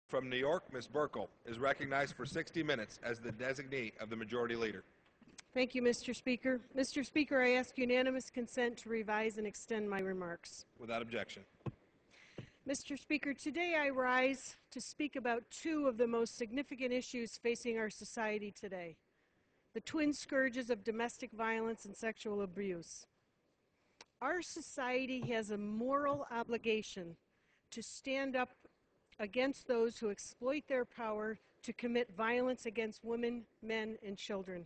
From New York, Ms. Burkle is recognized for 60 minutes as the designee of the Majority Leader. Thank you, Mr. Speaker. Mr. Speaker, I ask unanimous consent to revise and extend my remarks. Without objection. Mr. Speaker, today I rise to speak about two of the most significant issues facing our society today: the twin scourges of domestic violence and sexual abuse. Our society has a moral obligation to stand up against those who exploit their power to commit violence against women, men, and children.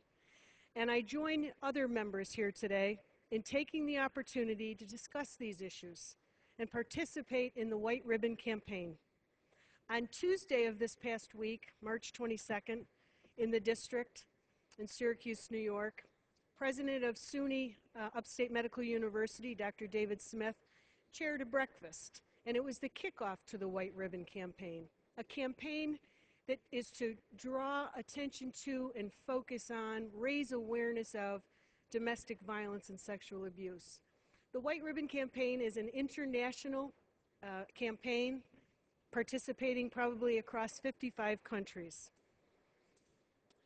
And I join other members here today in taking the opportunity to discuss these issues and participate in the White Ribbon Campaign. On Tuesday of this past week, March 22nd, in the district in Syracuse, New York, President of SUNY Upstate Medical University, Dr. David Smith, chaired a breakfast, and it was the kickoff to the White Ribbon Campaign, a campaign that is to draw attention to and focus on, raise awareness of domestic violence and sexual abuse. The White Ribbon Campaign is an international campaign participating probably across 55 countries.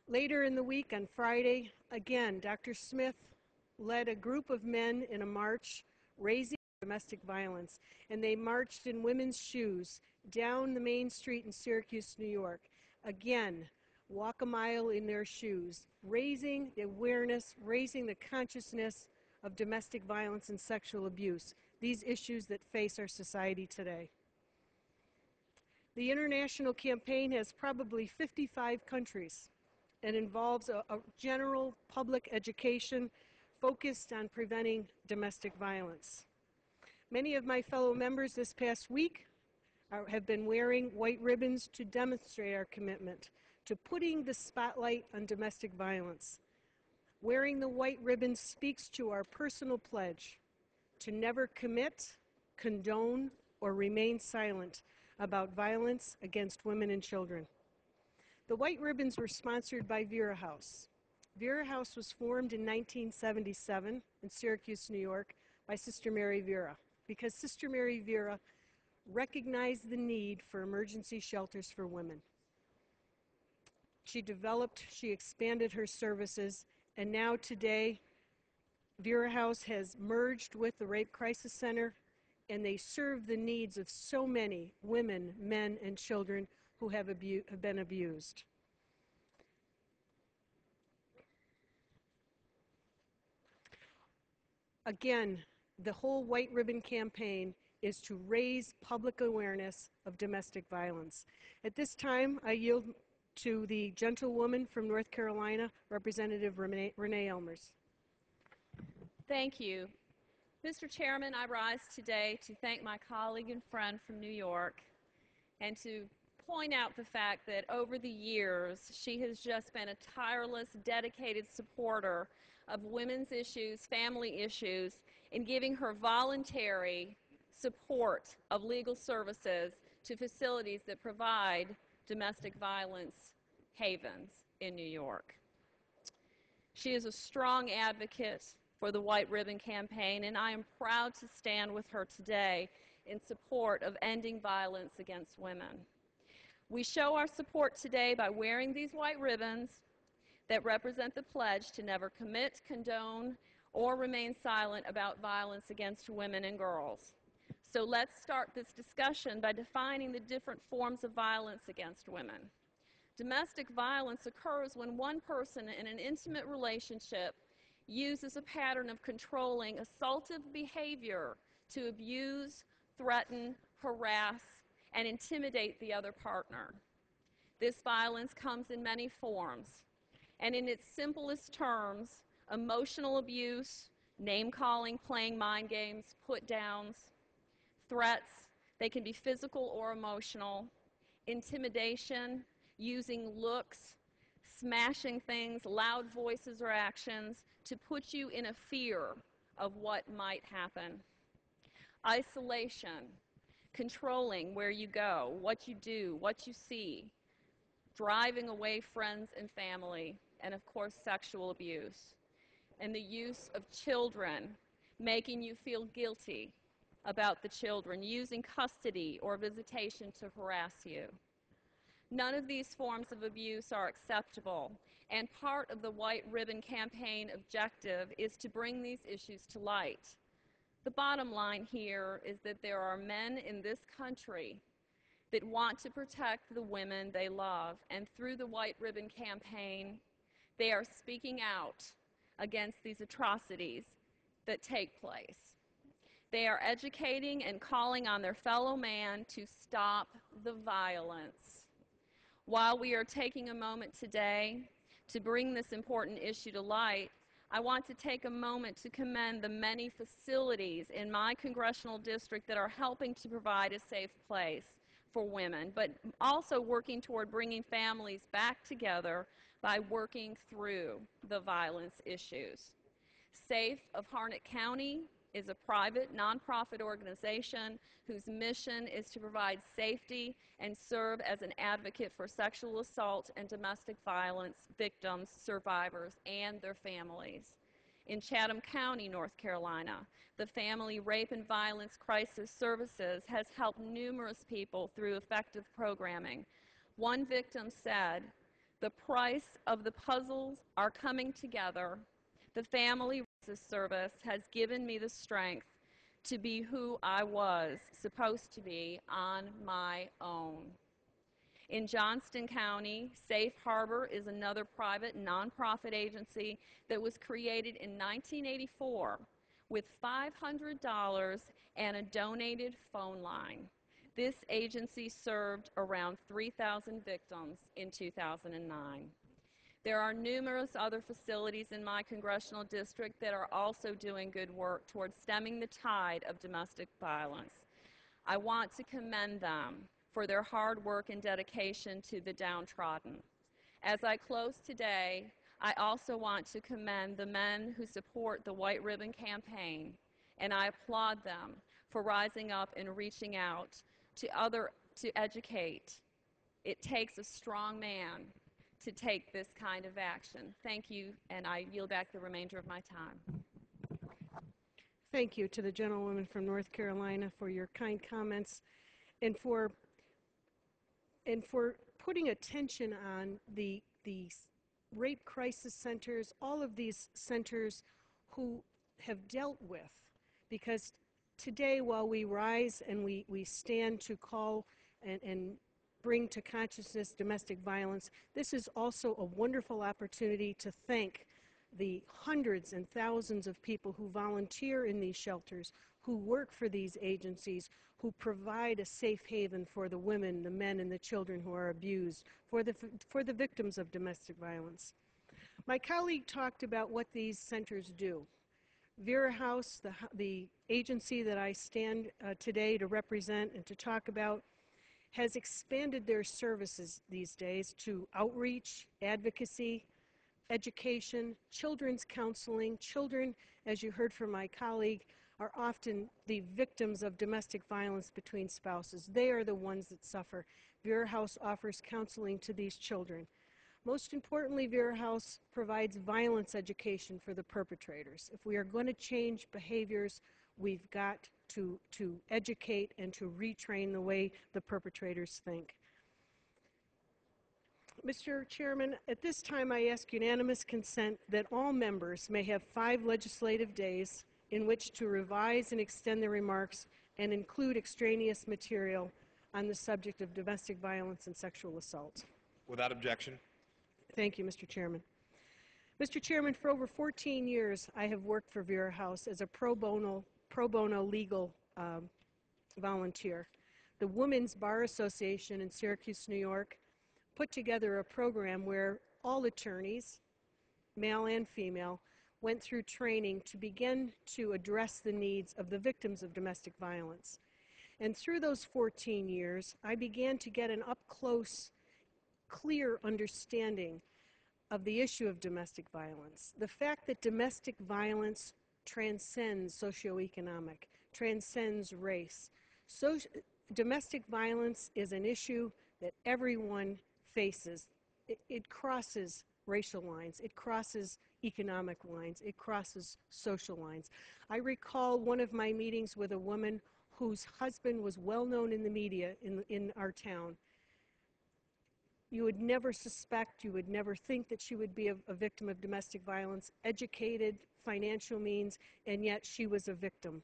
Later in the week, on Friday, again, Dr. Smith led a group of men in a march raising domestic violence, and they marched in women's shoes down the main street in Syracuse, New York. Again, walk a mile in their shoes, raising the awareness, raising the consciousness of domestic violence and sexual abuse, these issues that face our society today. The international campaign has probably 55 countries and involves a general public education focused on preventing domestic violence. Many of my fellow members this past week have been wearing white ribbons to demonstrate our commitment to putting the spotlight on domestic violence. Wearing the white ribbon speaks to our personal pledge to never commit, condone, or remain silent about violence against women and children. The white ribbons were sponsored by Vera House. Vera House was formed in 1977 in Syracuse, New York, by Sister Mary Vera, because Sister Mary Vera recognized the need for emergency shelters for women. She expanded her services, and now today, Vera House has merged with the Rape Crisis Center, and they serve the needs of so many women, men, and children who have been abused. Again, the whole White Ribbon Campaign is to raise public awareness of domestic violence. At this time, I yield to the gentlewoman from North Carolina, Representative Renee Elmers. Thank you. Mr. Chairman, I rise today to thank my colleague and friend from New York and to point out the fact that over the years she has just been a tireless, dedicated supporter of women's issues, family issues, in giving her voluntary support of legal services to facilities that provide domestic violence havens in New York. She is a strong advocate for the White Ribbon Campaign, and I am proud to stand with her today in support of ending violence against women. We show our support today by wearing these white ribbons that represent the pledge to never commit, condone, or remain silent about violence against women and girls. So let's start this discussion by defining the different forms of violence against women. Domestic violence occurs when one person in an intimate relationship uses a pattern of controlling, assaultive behavior to abuse, threaten, harass, and intimidate the other partner. This violence comes in many forms, and in its simplest terms, emotional abuse, name-calling, playing mind games, put-downs, threats, they can be physical or emotional, intimidation, using looks, smashing things, loud voices or actions to put you in a fear of what might happen. Isolation, controlling where you go, what you do, what you see, driving away friends and family, and of course sexual abuse. And the use of children, making you feel guilty about the children, using custody or visitation to harass you. None of these forms of abuse are acceptable, and part of the White Ribbon Campaign objective is to bring these issues to light. The bottom line here is that there are men in this country that want to protect the women they love, and through the White Ribbon Campaign, they are speaking out against these atrocities that take place. They are educating and calling on their fellow man to stop the violence. While we are taking a moment today to bring this important issue to light, I want to take a moment to commend the many facilities in my congressional district that are helping to provide a safe place for women, but also working toward bringing families back together by working through the violence issues. SAFE of Harnett County is a private, nonprofit organization whose mission is to provide safety and serve as an advocate for sexual assault and domestic violence victims, survivors, and their families. In Chatham County, North Carolina, the Family Rape and Violence Crisis Services has helped numerous people through effective programming. One victim said, "The price of the puzzles are coming together. The Family Crisis Service has given me the strength to be who I was supposed to be on my own." In Johnston County, Safe Harbor is another private nonprofit agency that was created in 1984 with $500 and a donated phone line. This agency served around 3,000 victims in 2009. There are numerous other facilities in my congressional district that are also doing good work towards stemming the tide of domestic violence. I want to commend them for their hard work and dedication to the downtrodden. As I close today, I also want to commend the men who support the White Ribbon Campaign, and I applaud them for rising up and reaching out to educate. It takes a strong man to take this kind of action. Thank you, and I yield back the remainder of my time. Thank you to the gentlewoman from North Carolina for your kind comments and for putting attention on the rape crisis centers, all of these centers who have dealt with. Because today, while we rise and we stand to call and bring to consciousness domestic violence, this is also a wonderful opportunity to thank the hundreds and thousands of people who volunteer in these shelters, who work for these agencies, who provide a safe haven for the women, the men, and the children who are abused, for the victims of domestic violence. My colleague talked about what these centers do. Vera House, the agency that I stand today to represent and to talk about, has expanded their services these days to outreach, advocacy, education, children's counseling. Children, as you heard from my colleague, are often the victims of domestic violence between spouses. They are the ones that suffer. Vera House offers counseling to these children. Most importantly, Vera House provides violence education for the perpetrators. If we are going to change behaviors, we've got to educate and to retrain the way the perpetrators think. Mr. Chairman, at this time I ask unanimous consent that all members may have 5 legislative days in which to revise and extend their remarks and include extraneous material on the subject of domestic violence and sexual assault. Without objection. Thank you, Mr. Chairman. Mr. Chairman, for over 14 years, I have worked for Vera House as a pro bono legal volunteer. The Women's Bar Association in Syracuse, New York, put together a program where all attorneys, male and female, went through training to begin to address the needs of the victims of domestic violence. And through those 14 years, I began to get an up-close, clear understanding of the issue of domestic violence. The fact that domestic violence transcends socioeconomic, transcends race. Domestic violence is an issue that everyone faces. It crosses racial lines, it crosses economic lines, it crosses social lines. I recall one of my meetings with a woman whose husband was well known in the media in our town. You would never suspect, you would never think that she would be a victim of domestic violence, educated, financial means, and yet she was a victim.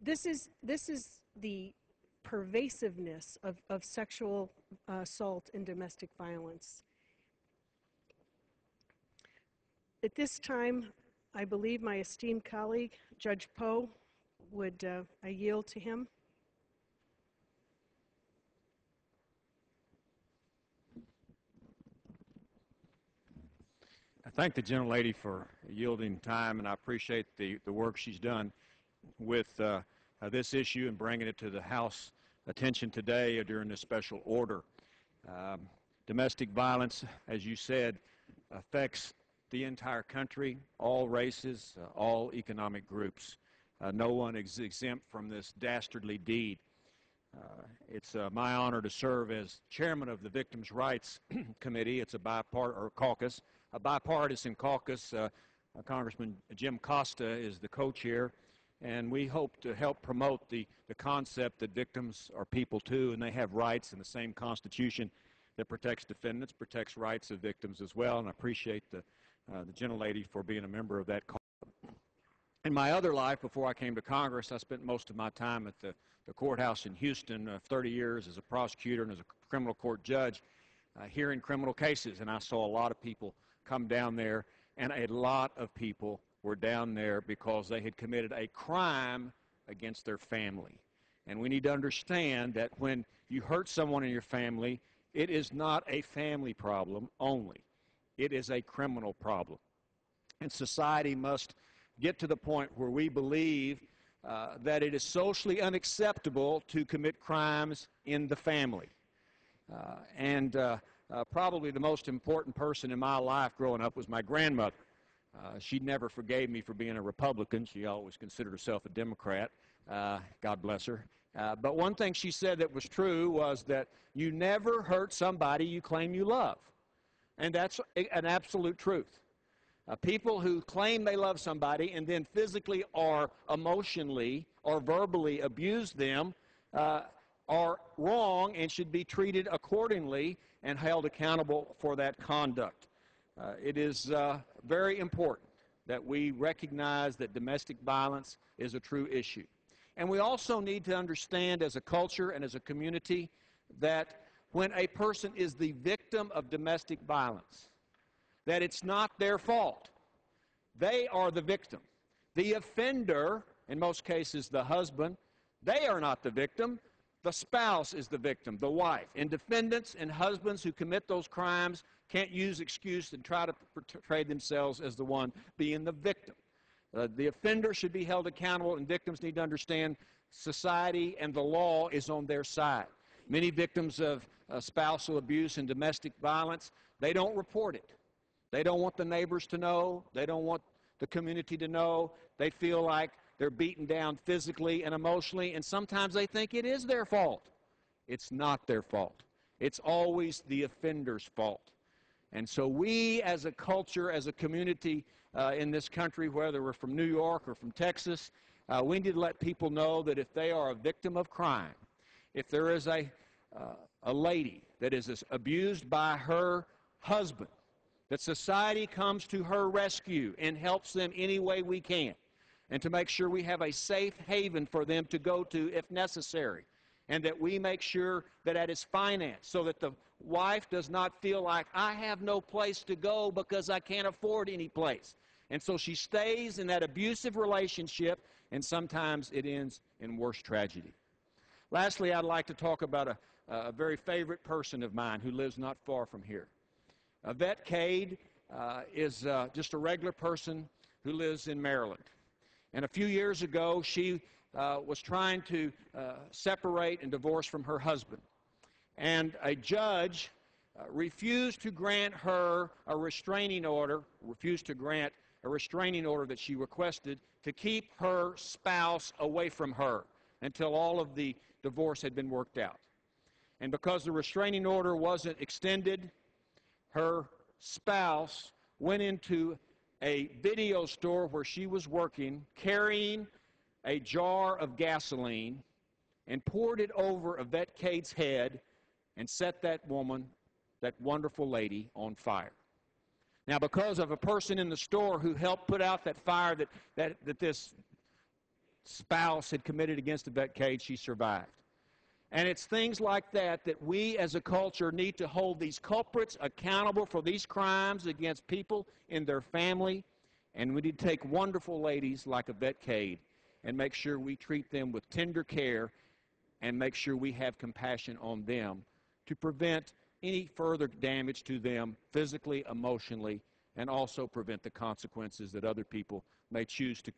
This is the pervasiveness of sexual assault and domestic violence. At this time, I believe my esteemed colleague, Judge Poe, would I yield to him? I thank the gentlelady for yielding time, and I appreciate the work she's done with this issue and bringing it to the House attention today during this special order. Domestic violence, as you said, affects the entire country, all races, all economic groups. No one is exempt from this dastardly deed. It's my honor to serve as chairman of the Victims' Rights Committee. It's a bipartisan caucus. Congressman Jim Costa is the co-chair, and we hope to help promote the concept that victims are people too, and they have rights, and the same Constitution that protects defendants protects rights of victims as well, and I appreciate the gentlelady for being a member of that caucus. In my other life, before I came to Congress, I spent most of my time at the courthouse in Houston, 30 years as a prosecutor and as a criminal court judge, hearing criminal cases, and I saw a lot of people come down there, and a lot of people were down there because they had committed a crime against their family. And we need to understand that when you hurt someone in your family, it is not a family problem only. It is a criminal problem. And society must get to the point where we believe that it is socially unacceptable to commit crimes in the family. Probably the most important person in my life growing up was my grandmother. She never forgave me for being a Republican. She always considered herself a Democrat. God bless her. But one thing she said that was true was that you never hurt somebody you claim you love. And that's an absolute truth. People who claim they love somebody and then physically or emotionally or verbally abuse them are wrong and should be treated accordingly and held accountable for that conduct. It is very important that we recognize that domestic violence is a true issue. And we also need to understand as a culture and as a community that when a person is the victim of domestic violence, that it's not their fault. They are the victim. The offender, in most cases the husband, they are not the victim. The spouse is the victim, the wife. And defendants and husbands who commit those crimes can't use excuse and try to portray themselves as the one being the victim. The offender should be held accountable, and victims need to understand society and the law is on their side. Many victims of spousal abuse and domestic violence, they don't report it. They don't want the neighbors to know. They don't want the community to know. They feel like they're beaten down physically and emotionally, and sometimes they think it is their fault. It's not their fault. It's always the offender's fault. And so we as a culture, as a community in this country, whether we're from New York or from Texas, we need to let people know that if they are a victim of crime, if there is a lady that is abused by her husband, that society comes to her rescue and helps them any way we can, and to make sure we have a safe haven for them to go to if necessary, and that we make sure that that is financed so that the wife does not feel like, I have no place to go because I can't afford any place. And so she stays in that abusive relationship, and sometimes it ends in worse tragedy. Lastly, I'd like to talk about a very favorite person of mine who lives not far from here. Yvette Cade is just a regular person who lives in Maryland. And a few years ago, she was trying to separate and divorce from her husband. And a judge refused to grant her a restraining order, that she requested to keep her spouse away from her until all of the divorce had been worked out. And because the restraining order wasn't extended, her spouse went into a video store where she was working, carrying a jar of gasoline, and poured it over Yvette Cade's head and set that woman, that wonderful lady, on fire. Now, because of a person in the store who helped put out that fire that this spouse had committed against Yvette Cade, she survived. And it's things like that that we as a culture need to hold these culprits accountable for these crimes against people in their family. And we need to take wonderful ladies like Yvette Cade and make sure we treat them with tender care and make sure we have compassion on them to prevent any further damage to them physically, emotionally, and also prevent the consequences that other people may choose to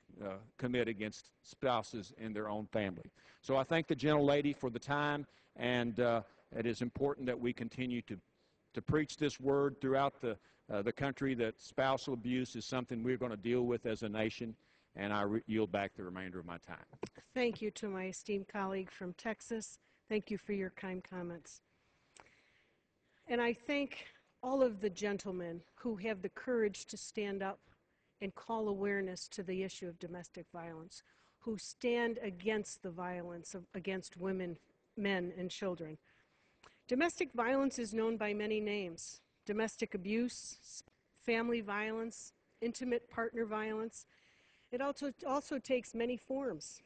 commit against spouses in their own family. So I thank the gentlelady for the time, and it is important that we continue to preach this word throughout the country, that spousal abuse is something we're going to deal with as a nation, and I yield back the remainder of my time. Thank you to my esteemed colleague from Texas. Thank you for your kind comments. And I thank all of the gentlemen who have the courage to stand up and call awareness to the issue of domestic violence, who stand against the violence against women, men, and children. Domestic violence is known by many names: domestic abuse, family violence, intimate partner violence. It also takes many forms,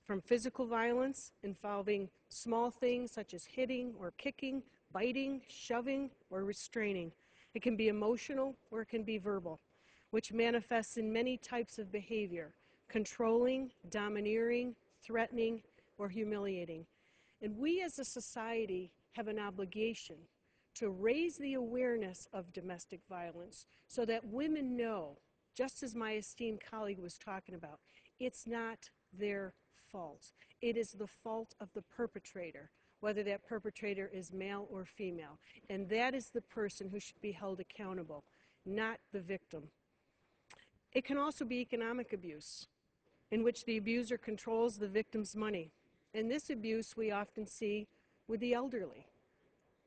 from physical violence involving small things such as hitting or kicking, biting, shoving, or restraining. It can be emotional or it can be verbal, which manifests in many types of behavior: controlling, domineering, threatening, or humiliating. And we as a society have an obligation to raise the awareness of domestic violence so that women know, just as my esteemed colleague was talking about, it's not their fault. It is the fault of the perpetrator, whether that perpetrator is male or female. And that is the person who should be held accountable, not the victim. It can also be economic abuse, in which the abuser controls the victim's money. And this abuse we often see with the elderly.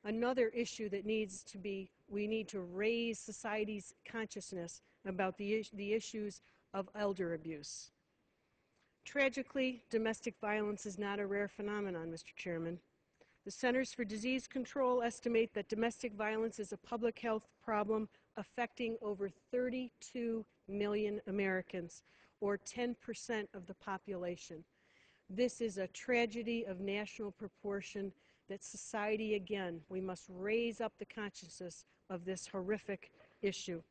Another issue that we need to raise society's consciousness about the issues of elder abuse. Tragically, domestic violence is not a rare phenomenon, Mr. Chairman. The Centers for Disease Control estimate that domestic violence is a public health problem affecting over 32 million Americans, or 10% of the population. This is a tragedy of national proportion that society, again, we must raise up the consciousness of this horrific issue.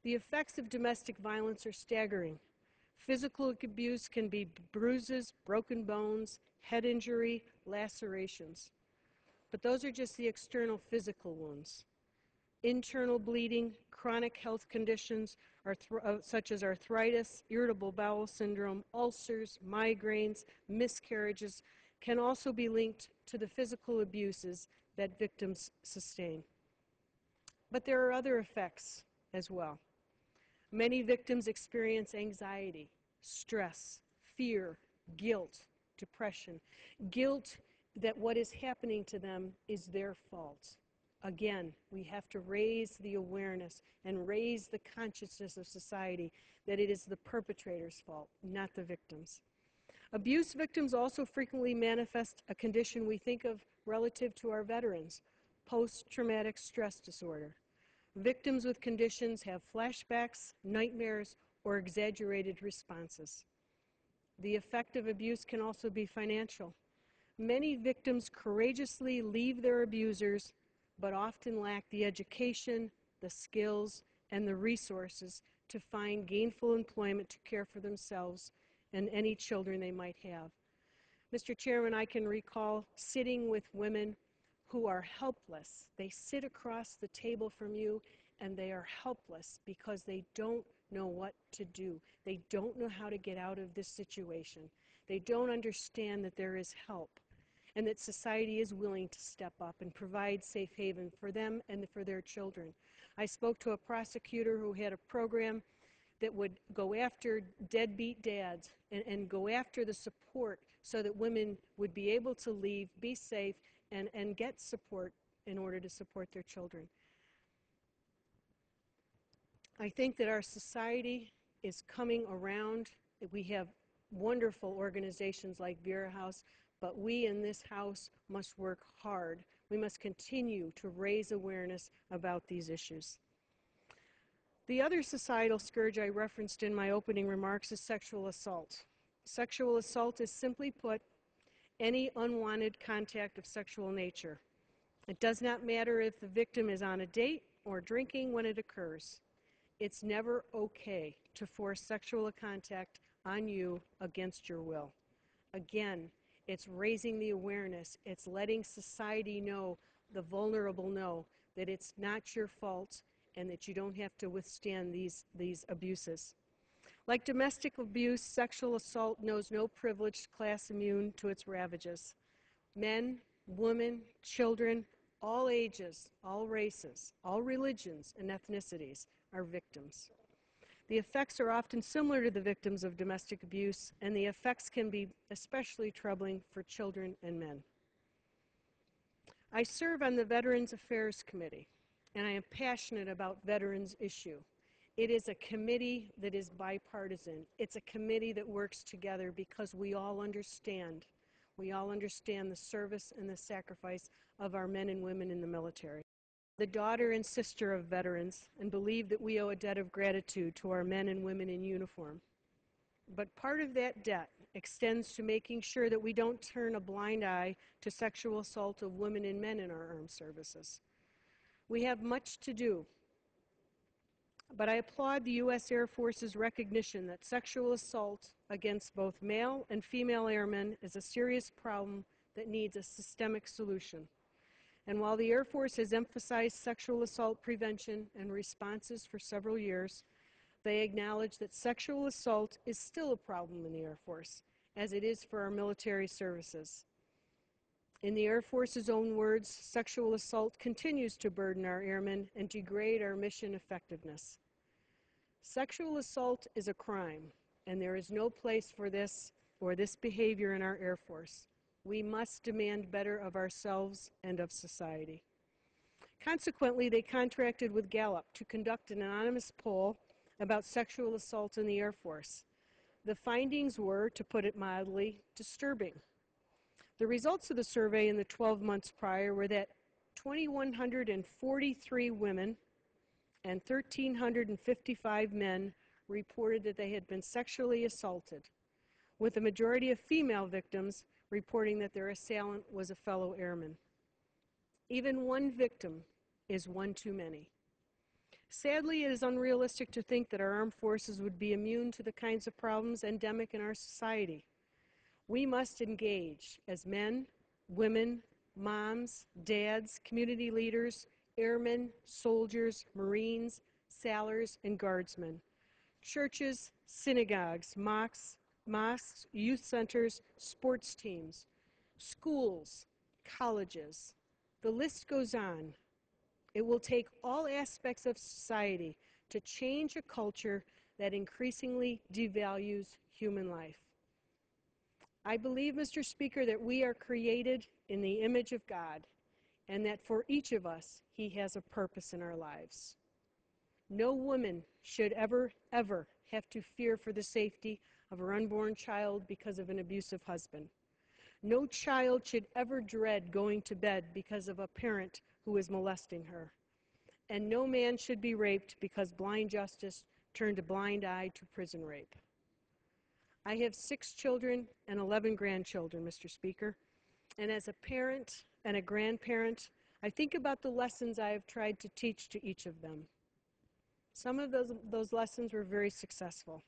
The effects of domestic violence are staggering. Physical abuse can be bruises, broken bones, head injury, lacerations. But those are just the external physical wounds. Internal bleeding, chronic health conditions such as arthritis, irritable bowel syndrome, ulcers, migraines, miscarriages can also be linked to the physical abuses that victims sustain. But there are other effects as well. Many victims experience anxiety, stress, fear, guilt, depression. Guilt that what is happening to them is their fault. Again, we have to raise the awareness and raise the consciousness of society that it is the perpetrator's fault, not the victim's. Abuse victims also frequently manifest a condition we think of relative to our veterans: post-traumatic stress disorder. Victims with conditions have flashbacks, nightmares, or exaggerated responses. The effect of abuse can also be financial. Many victims courageously leave their abusers, but often lack the education, the skills, and the resources to find gainful employment to care for themselves and any children they might have. Mr. Chairman, I can recall sitting with women who are helpless. They sit across the table from you and they are helpless because they don't know what to do. They don't know how to get out of this situation. They don't understand that there is help and that society is willing to step up and provide safe haven for them and for their children. I spoke to a prosecutor who had a program that would go after deadbeat dads and go after the support so that women would be able to leave, be safe, and get support in order to support their children. I think that our society is coming around. We have wonderful organizations like Vera House, but we in this House must work hard We must continue to raise awareness about these issues. The other societal scourge I referenced in my opening remarks is sexual assault. Sexual assault is, simply put, any unwanted contact of sexual nature. It does not matter if the victim is on a date or drinking when it occurs. It's never okay to force sexual contact on you against your will. Again, it's raising the awareness. It's letting society know, the vulnerable know, that it's not your fault and that you don't have to withstand these abuses. Like domestic abuse, sexual assault knows no privileged class immune to its ravages. Men, women, children, all ages, all races, all religions and ethnicities are victims. The effects are often similar to the victims of domestic abuse, and the effects can be especially troubling for children and men. I serve on the Veterans Affairs Committee, and I am passionate about veterans' issue. It is a committee that is bipartisan. It's a committee that works together because we all understand the service and the sacrifice of our men and women in the military. The daughter and sister of veterans, and believe that we owe a debt of gratitude to our men and women in uniform. But part of that debt extends to making sure that we don't turn a blind eye to sexual assault of women and men in our armed services. We have much to do, but I applaud the U.S. Air Force's recognition that sexual assault against both male and female airmen is a serious problem that needs a systemic solution. And while the Air Force has emphasized sexual assault prevention and responses for several years, they acknowledge that sexual assault is still a problem in the Air Force, as it is for our military services. In the Air Force's own words, sexual assault continues to burden our airmen and degrade our mission effectiveness. Sexual assault is a crime, and there is no place for this or this behavior in our Air Force. We must demand better of ourselves and of society. Consequently, they contracted with Gallup to conduct an anonymous poll about sexual assault in the Air Force. The findings were, to put it mildly, disturbing. The results of the survey in the 12 months prior were that 2,143 women and 1,355 men reported that they had been sexually assaulted, with the majority of female victims reporting that their assailant was a fellow airman. Even one victim is one too many. Sadly, it is unrealistic to think that our armed forces would be immune to the kinds of problems endemic in our society. We must engage as men, women, moms, dads, community leaders, airmen, soldiers, Marines, sailors, and guardsmen, churches, synagogues, mosques, youth centers, sports teams, schools, colleges. The list goes on. It will take all aspects of society to change a culture that increasingly devalues human life. I believe, Mr. Speaker, that we are created in the image of God, and that for each of us, He has a purpose in our lives. No woman should ever have to fear for the safety of her unborn child because of an abusive husband. No child should ever dread going to bed because of a parent who is molesting her. And no man should be raped because blind justice turned a blind eye to prison rape. I have 6 children and 11 grandchildren, Mr. Speaker, and as a parent and a grandparent, I think about the lessons I have tried to teach to each of them. Some of those lessons were very successful,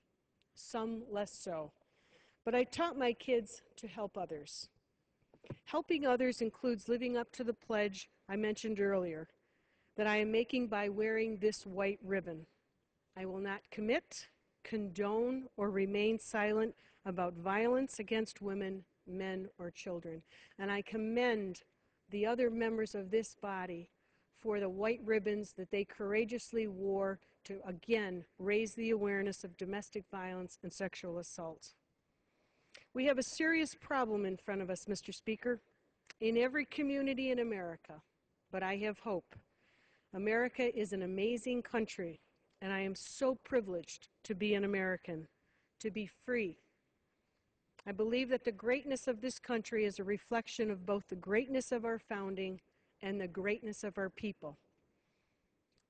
some less so. But I taught my kids to help others. Helping others includes living up to the pledge I mentioned earlier that I am making by wearing this white ribbon. I will not commit, condone, or remain silent about violence against women, men, or children. And I commend the other members of this body for the white ribbons that they courageously wore to, again, raise the awareness of domestic violence and sexual assault. We have a serious problem in front of us, Mr. Speaker, in every community in America, but I have hope. America is an amazing country, and I am so privileged to be an American, to be free. I believe that the greatness of this country is a reflection of both the greatness of our founding and the greatness of our people.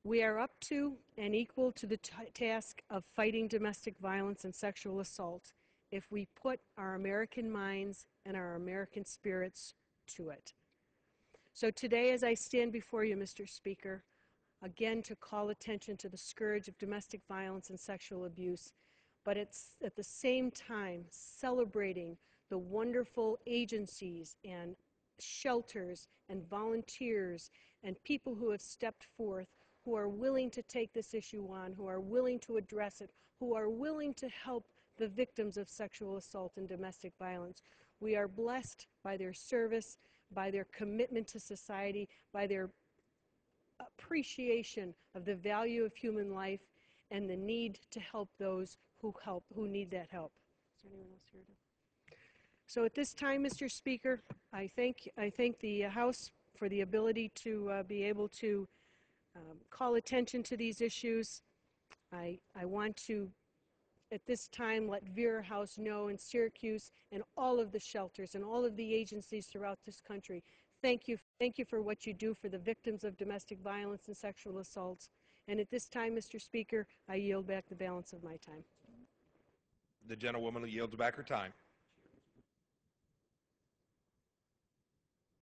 We are up to and equal to the task of fighting domestic violence and sexual assault if we put our American minds and our American spirits to it. So today, as I stand before you, Mr. Speaker, again to call attention to the scourge of domestic violence and sexual abuse, but it's at the same time celebrating the wonderful agencies and shelters and volunteers and people who have stepped forth, who are willing to take this issue on, who are willing to address it, who are willing to help the victims of sexual assault and domestic violence. We are blessed by their service, by their commitment to society, by their appreciation of the value of human life and the need to help those who need that help. Is there anyone else here? So at this time, Mr. Speaker, I thank the House for the ability to be able to call attention to these issues. I want to, at this time, let Vera House know in Syracuse and all of the shelters and all of the agencies throughout this country, thank you for what you do for the victims of domestic violence and sexual assaults. And at this time, Mr. Speaker, I yield back the balance of my time. The gentlewoman yields back her time.